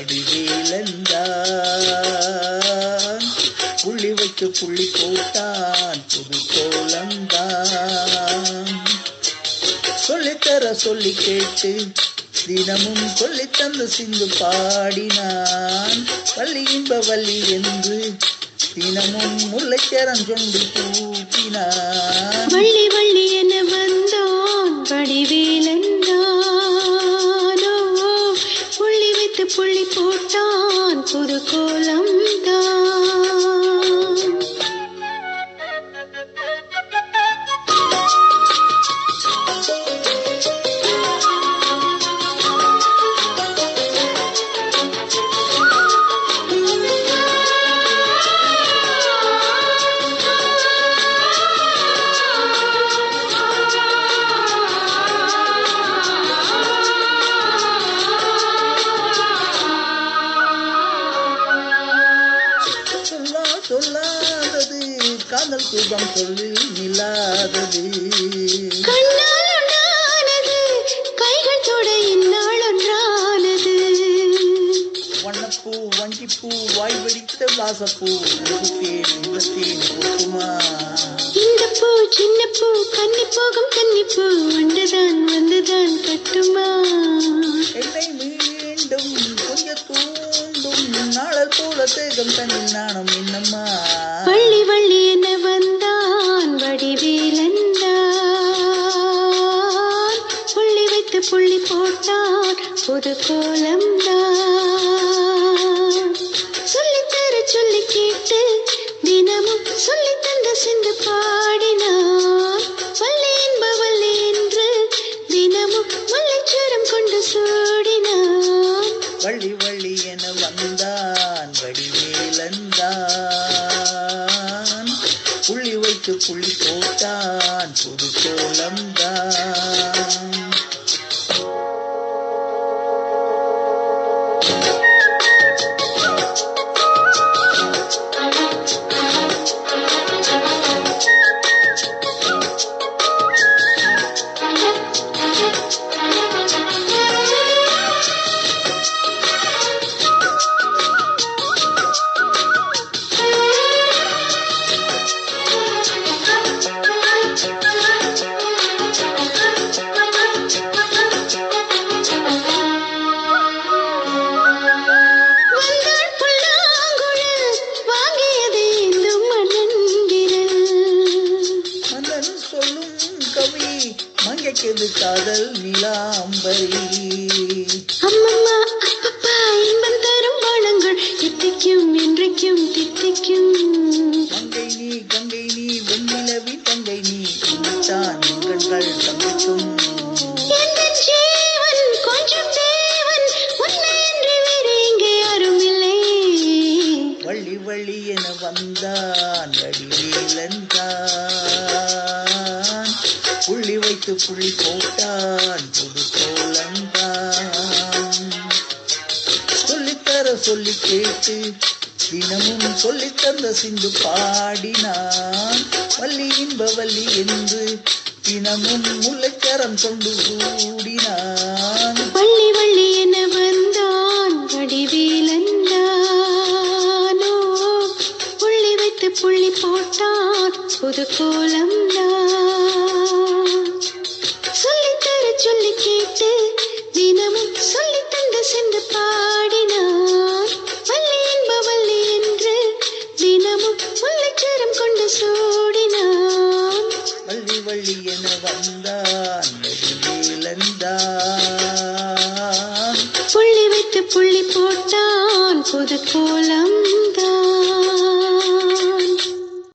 வடிவேலந்தான். புள்ளி வைத்து புள்ளி போட்டான் புது கோலந்தான். சொல்லித்தர சொல்லி கேட்டு தினமும் சொல்லி தந்து சிந்து பாடினான். வள்ளி இன்ப வள்ளி என்று தினமும் முல்லைச்சரம் சொண்டு பூட்டினான். வள்ளி வள்ளி என வந்தான் வடிவேலந்தானோ, புள்ளி வைத்து புள்ளி போட்டான் புது கோலம்தான். சொல்லாதது காதல் சுகம் சொல்லில் நில்லாதது. கண்ணால் ஒன்றானது கைகள் தொட இந்நாள் ஒன்றானது. வண்ணப்பூ வஞ்சிப்பூ வாய் வெடித்த வாசப்பூ தேன் இந்த தேன் கொட்டுமா. இந்த பூ சின்ன பூ கன்னி போகும் கன்னிப்பூ வந்துதான் வந்துதான் கட்டுமா. என்னை மீண்டும் கொஞ்ச தூண்டும் நாளல் போல தேகம் தன்னில் நாணம் என்னம்மா. வள்ளி வள்ளி என வந்தான் வடிவேலந்தான், புள்ளி வைத்து புள்ளி போட்டான் புது கோலம்தான். சொல்லித்தர சொல்லி கேட்டு தினமும் சொல்லி தந்த சிந்து பாடினான். வள்ளி என்ப வள்ளி என்று தினமும் முல்லைச்சரம் கொண்டு சூடினான். வள்ளி வள்ளி என வந்தான் வடிவேலந்தான், புள்ளி வைத்து புள்ளி போட்டான் புது கோலம்தான். மங்கைக்கெது காதல் நிலாம்பரி. அம்மம்மா அப்பப்பா இன்பம் தரும் வளங்கள் தித்திக்கும் என்றைக்கும் தித்திக்கும். கங்கை நீ வெண்ணிலவி தங்கை நீ தான் கண்கள் தங்கிக்கும். ஜீவன் கொஞ்சம் தேவன் உன்னை என்று வேறு இங்கே யாரும் இல்லை. வள்ளி வள்ளி என வந்தான் வடிவேலந்தான், புள்ளி வைத்து புள்ளி போட்டான் புது கோலந்தான். சொல்லித்தர சொல்லி கேட்டு தினமும் சொல்லி தந்த சிந்து பாடினான். வள்ளி இன்ப வள்ளி என்று தினமும் முல்லைச்சரம் கொண்டு கூடினான். வள்ளி வள்ளி என வந்தான் வடிவேலந்தானோ, புள்ளி வைத்து புள்ளி போட்டான் புது கோலம்தான். சொல்லித்தர சொல்லி கேட்டு தினமும் சொல்லி தந்து சென்று பாடினான். வள்ளி என்ப வள்ளி என்று தினமும் முல்லைச்சரம் கொண்டு சூடினான். வள்ளி வள்ளி என வந்தான் வடிவேலந்தான், புள்ளி வைத்து புள்ளி போட்டான் புது கோலம்.